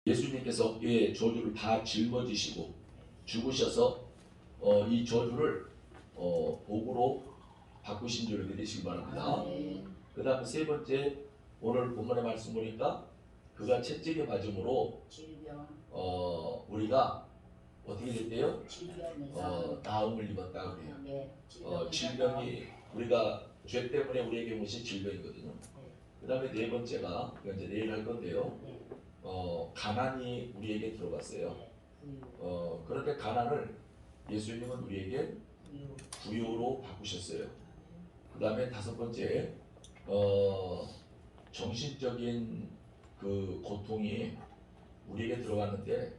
예수님께서 저주를 다 짊어지시고 죽으셔서 이 저주를 복으로 바꾸신 줄을 믿으시기 바랍니다. 그 다음에 세 번째, 오늘 본문의 말씀 보니까 그가 채찍에 맞음으로 우리가 어떻게 됐대요? 나음을 입었다 그래요. 질병이 우리가 죄 때문에 우리에게 온 것이 질병이거든요. 그 다음에 네 번째가 이제 내일 할 건데요. 가난이 우리에게 들어갔어요. 그런데 가난을 예수님은 우리에게 부요로 바꾸셨어요. 그 다음에 다섯 번째, 정신적인 그 고통이 우리에게 들어갔는데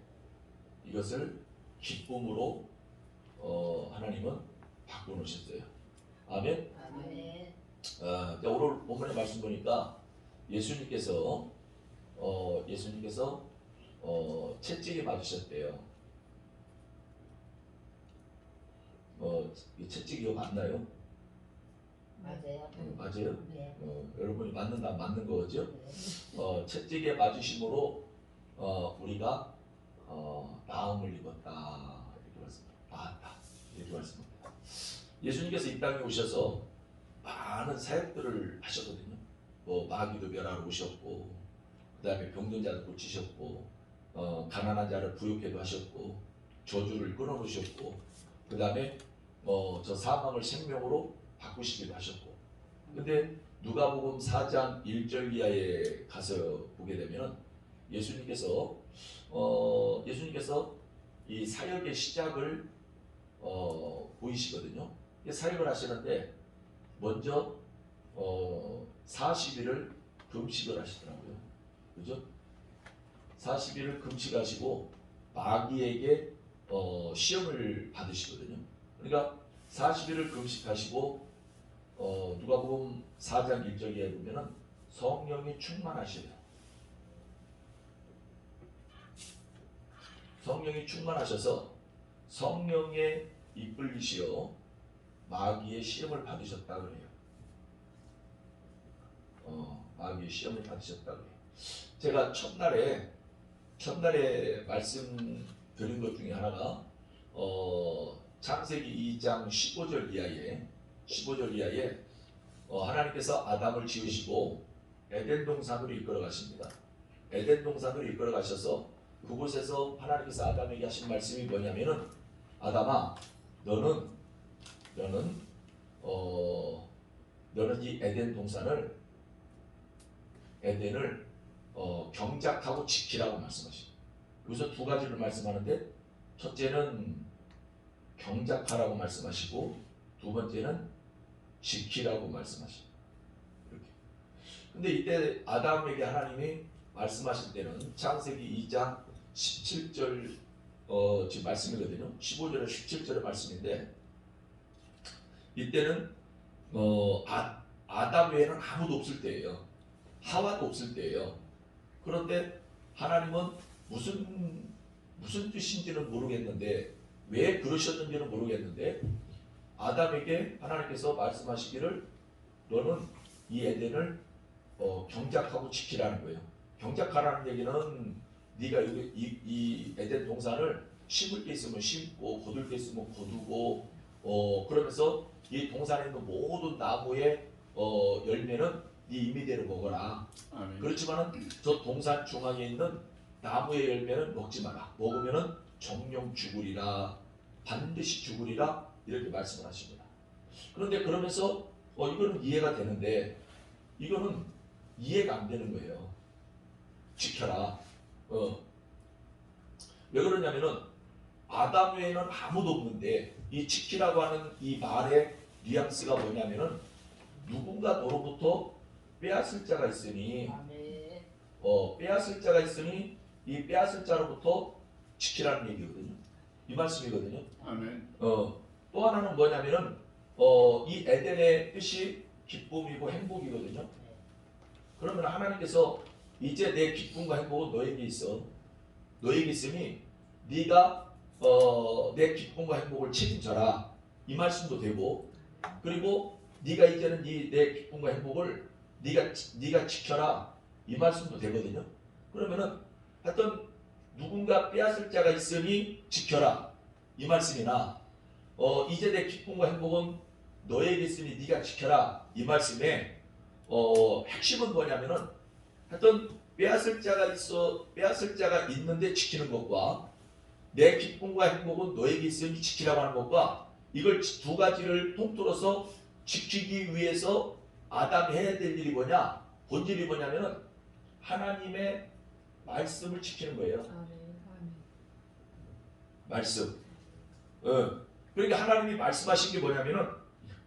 이것을 기쁨으로 하나님은 바꿔놓으셨어요. 아멘. 오늘 본문의 말씀 보니까 예수님께서 채찍에 맞으셨대요. 이 채찍이 이거 맞나요? 맞아요. 맞아요? 네. 여러분이 맞는다 맞는 거죠? 채찍에 맞으심으로 우리가 나음을 입었다 이렇게 말씀합니다. 나았다 이렇게 말씀합니다. 예수님께서 이 땅에 오셔서 많은 사역들을 하셨거든요. 마귀도 멸하러 오셨고, 그 다음에 병든 자를 고치셨고, 가난한 자를 부욕해도 하셨고, 저주를 끊어놓으셨고, 그 다음에 저 사망을 생명으로 바꾸시기도 하셨고. 근데 누가복음 4장 1절 이하에 가서 보게 되면 예수님께서 이 사역의 시작을 보이시거든요. 사역을 하시는데 먼저 40일을 금식을 하시더라고요. 그죠? 40일을 금식하시고 마귀에게 시험을 받으시거든요. 그러니까 40일을 금식하시고 누가복음 4장 1절에 보면은 성령이 충만하셔요. 성령이 충만하셔서 성령에 이끌리시어 마귀의 시험을 받으셨다 그래요. 마귀의 시험을 받으셨다 그래요. 제가 첫날에 말씀드린 것 중에 하나가 창세기 2장 15절 이하에 하나님께서 아담을 지으시고 에덴 동산으로 이끌어 가십니다. 에덴 동산으로 이끌어 가셔서 그곳에서 하나님께서 아담에게 하신 말씀이 뭐냐면은, 아담아, 너는 이 에덴을 경작하고 지키라고 말씀하십니다. 여기서 두 가지를 말씀하는데, 첫째는 경작하라고 말씀하시고 두 번째는 지키라고 말씀하십니다. 이렇게. 근데 이때 아담에게 하나님이 말씀하실 때는 창세기 2장 17절 지금 말씀이거든요. 15절에 17절의 말씀인데, 이때는 아담 외에는 아무도 없을 때예요. 하와도 없을 때예요. 그런데 하나님은 무슨 뜻인지는 모르겠는데, 왜 그러셨는지는 모르겠는데, 아담에게 하나님께서 말씀하시기를 너는 이 에덴을 경작하고 지키라는 거예요. 경작하라는 얘기는 네가 이 에덴 동산을 심을 게 있으면 심고 거둘 게 있으면 거두고, 그러면서 이 동산에 있는 모든 나무의 열매는 네 임의대로 먹어라. 그렇지만은 저 동산 중앙에 있는 나무의 열매는 먹지 마라. 먹으면은 정령 죽으리라, 반드시 죽으리라, 이렇게 말씀을 하십니다. 그런데 그러면서 이거는 이해가 되는데 이거는 이해가 안 되는 거예요. 지켜라. 왜 그러냐면은 아담 외에는 아무도 없는데, 이 지키라고 하는 이 말의 뉘앙스가 뭐냐면은 누군가 너로부터 빼앗을 자가 있으니 이 빼앗을 자로부터 지키라는 얘기거든요. 이 말씀이거든요. 아멘. 또 하나는 뭐냐면은 이 에덴의 뜻이 기쁨이고 행복이거든요. 그러면 하나님께서 이제 내 기쁨과 행복은 너에게 있어. 너에게 있으니 네가 내 기쁨과 행복을 책임져라. 이 말씀도 되고, 그리고 네가 이제는 내 기쁨과 행복을 네가 지켜라. 이 말씀도 되거든요. 그러면은 하여튼 기쁨과 빼앗을 자가 있으니 지켜라 이 말씀이나 이제 내 기쁨과 행복은 너에게 있으니 네가 지켜라 이 말씀에 핵심은 뭐냐면은 하여튼 빼앗을 자가 있는데 지키는 것과 내 기쁨과 행복은 너에게 있으니 지키라고 하는 것과 이걸 두 가지를 통틀어서 지키기 위해서 아담이 해야 될 일이 뭐냐? 본질이 뭐냐면은 하나님의 말씀을 지키는 거예요. 말씀. 그러니까 하나님이 말씀하신 게 뭐냐면은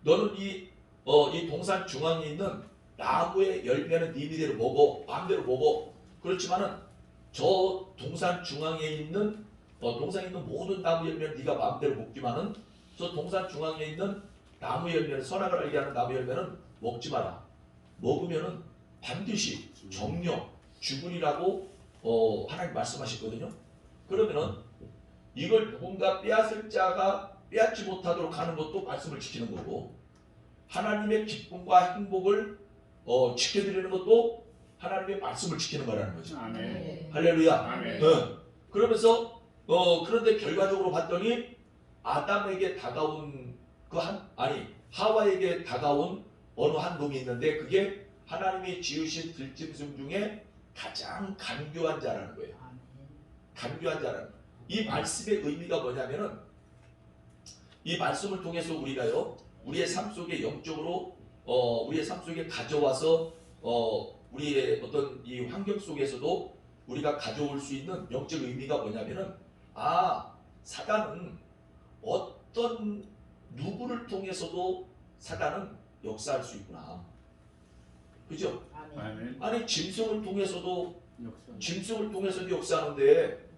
너는 이 동산 중앙에 있는 나무의 열매는 네 미대로 먹어, 마음대로 먹어. 그렇지만은 저 동산 중앙에 있는 동산에 있는 모든 나무 열매는 네가 마음대로 먹지만은 저 동산 중앙에 있는 나무 열매는 선악을 알게 하는 나무 열매는 먹지 마라. 먹으면은 반드시 정령 죽으리라고 하나님 말씀하셨거든요. 그러면은 이걸 누군가 빼앗을 자가 빼앗지 못하도록 하는 것도 말씀을 지키는 거고 하나님의 기쁨과 행복을 지켜드리는 것도 하나님의 말씀을 지키는 거라는 거죠. 아멘. 할렐루야. 아멘. 그러면서 그런데 결과적으로 봤더니 아담에게 다가온 하와에게 다가온 어느 한 놈이 있는데 그게 하나님이 지으신 들짐승 중에 가장 간교한 자라는 거예요. 간교한 자라는 거예요. 이 말씀의 의미가 뭐냐면은 이 말씀을 통해서 우리가요 우리의 삶 속에 영적으로 우리의 삶 속에 가져와서 우리의 어떤 이 환경 속에서도 우리가 가져올 수 있는 영적 의미가 뭐냐면은 사단은 어떤 누구를 통해서도 사단은 역사할 수 있구나. 그죠? 아멘. 아니 짐승을 통해서도 역사. 역사하는데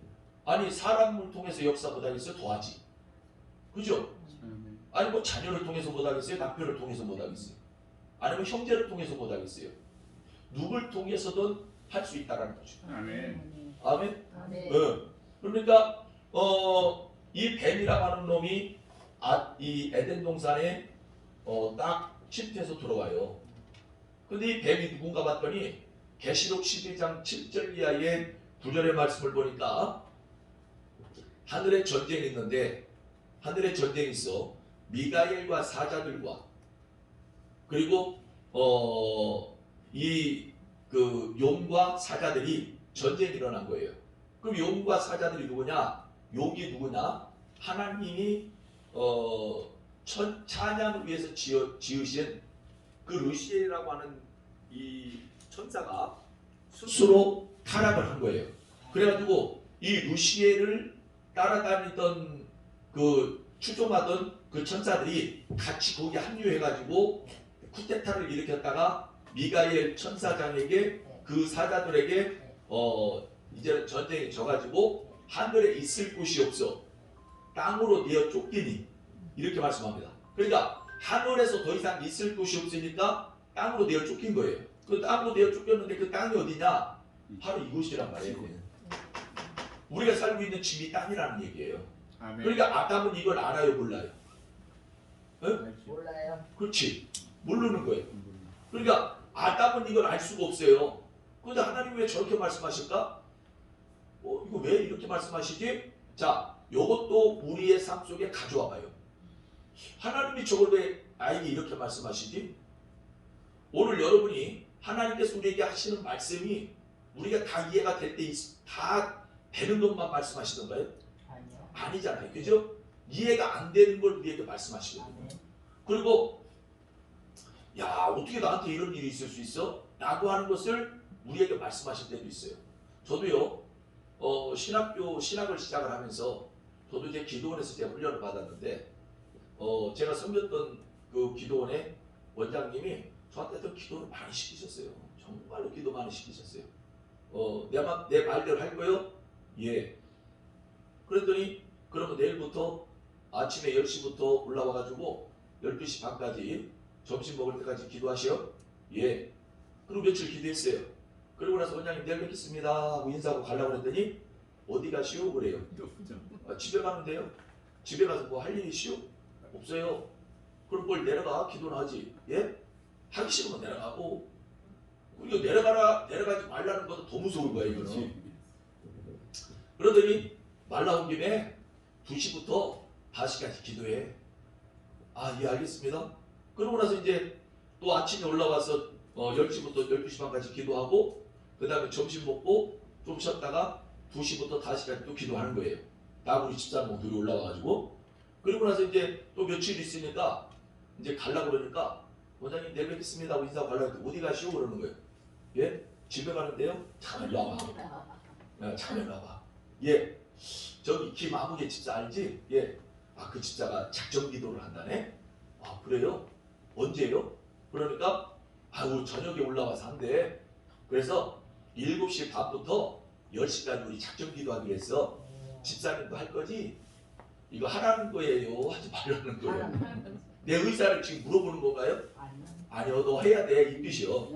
아니 사람을 통해서 역사 못하겠어요? 더하지. 그죠? 아멘. 아니 뭐 자녀를 통해서 못하겠어요? 남편을 통해서 못하겠어요? 아니면 형제를 통해서 못하겠어요? 누굴 통해서든 할 수 있다라는 거죠. 아멘. 아멘? 아멘. 그러니까 이 뱀이라고 하는 놈이 이 에덴 동산에 딱 침투해서 들어와요. 근데 이 뱀이 누군가 봤더니 계시록 12장 7절 이하의 9절의 말씀을 보니까 하늘에 전쟁이 있는데 하늘에 전쟁이 있어. 미가엘과 사자들과 그리고 그 용과 사자들이 전쟁이 일어난 거예요. 그럼 용과 사자들이 누구냐? 용이 누구냐? 하나님이 찬양을 위해서 지으신 그 루시엘이라고 하는 이 천사가 스스로 타락을 한 거예요. 그래가지고 이 루시엘을 따라다니던 그 추종하던 그 천사들이 같이 거기 합류해가지고 쿠데타를 일으켰다가 미가엘 천사장에게 그 사자들에게 이제 전쟁이 져가지고 하늘에 있을 곳이 없어 땅으로 내어 쫓기니 이렇게 말씀합니다. 그러니까 하늘에서 더 이상 있을 곳이 없으니까 땅으로 내어 쫓긴 거예요. 그 땅으로 내어 쫓겼는데 그 땅이 어디냐? 바로 이곳이란 말이에요. 우리가 살고 있는 집이 땅이라는 얘기예요. 아멘. 그러니까 아담은 이걸 알아요, 몰라요? 몰라요. 그렇지, 모르는 거예요. 그러니까 아담은 이걸 알 수가 없어요. 그런데 하나님 왜 저렇게 말씀하실까? 이거 왜 이렇게 말씀하시지? 자, 이것도 우리의 삶 속에 가져와 봐요. 하나님이 저걸 왜 나에게 이렇게 말씀하시지? 오늘 여러분이 하나님께서 우리에게 하시는 말씀이 우리가 다 이해가 될 때 다 되는 것만 말씀하시던가요? 아니요. 아니잖아요. 그죠? 이해가 안 되는 걸 우리에게 말씀하시거든요. 아멘. 그리고 야, 어떻게 나한테 이런 일이 있을 수 있어? 라고 하는 것을 우리에게 말씀하실 때도 있어요. 저도요, 신학을 시작을 하면서 저도 이제 기도원에서 제가 훈련을 받았는데 제가 섬겼던 그 기도원의 원장님이 저한테 또 기도를 많이 시키셨어요. 정말로 기도 많이 시키셨어요. 내 말대로 할 거요? 예. 그랬더니 그러면 내일부터 아침에 10시부터 올라와가지고 12시 반까지 점심 먹을 때까지 기도하시오? 예. 그리고 며칠 기도했어요. 그리고 나서 원장님 내일 뵙겠습니다 하고 인사하고 가려고 했더니 어디 가시오? 그래요. 집에 가는데요. 집에 가서 뭐 할 일이 있시오? 없어요. 그럼 뭘 내려가 기도는 하지. 예? 하기 싫으면 내려가고 이거 내려가지 말라는 것도 더 무서운 거예요. 이거는. 그러더니 말 나온 김에 2시부터 5시까지 기도해. 아, 예, 알겠습니다. 그러고 나서 이제 또 아침에 올라와서 10시부터 12시 반까지 기도하고 그 다음에 점심 먹고 좀 쉬었다가 2시부터 5시까지 또 기도하는 거예요. 나구리 집사람 둘이 올라와가지고. 그리고 나서 이제 또 며칠 있으니까 이제 가려고 그러니까 원장님 내일 뵙겠습니다 하고 인사하고 가려고 했더니 어디 가시오 그러는 거예요. 예? 집에 가는데요? 잠깐 일로 와봐. 야, 잠깐 일로 와봐. 예, 저기 김아무개 집사 알지? 예. 아, 그 집사가 작정 기도를 한다네? 아, 그래요? 언제요? 그러니까 아우 저녁에 올라와서 한대. 그래서 7시 반부터 10시까지 우리 작정 기도하기로 했어. 집사님도 할 거지? 이거 하라는 거예요? 하지 말라는 거예요? 내 의사를 지금 물어보는 건가요? 아니요, 너 해야 돼. 이 뜻이요.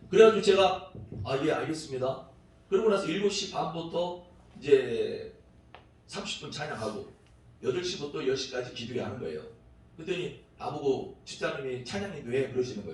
그래가지고 제가 아, 예, 알겠습니다. 그러고 나서 7시 반부터 이제 30분 찬양하고 8시부터 10시까지 기도해 하는 거예요. 그랬더니 나보고 집사님이 찬양인도 해 그러시는 거예요.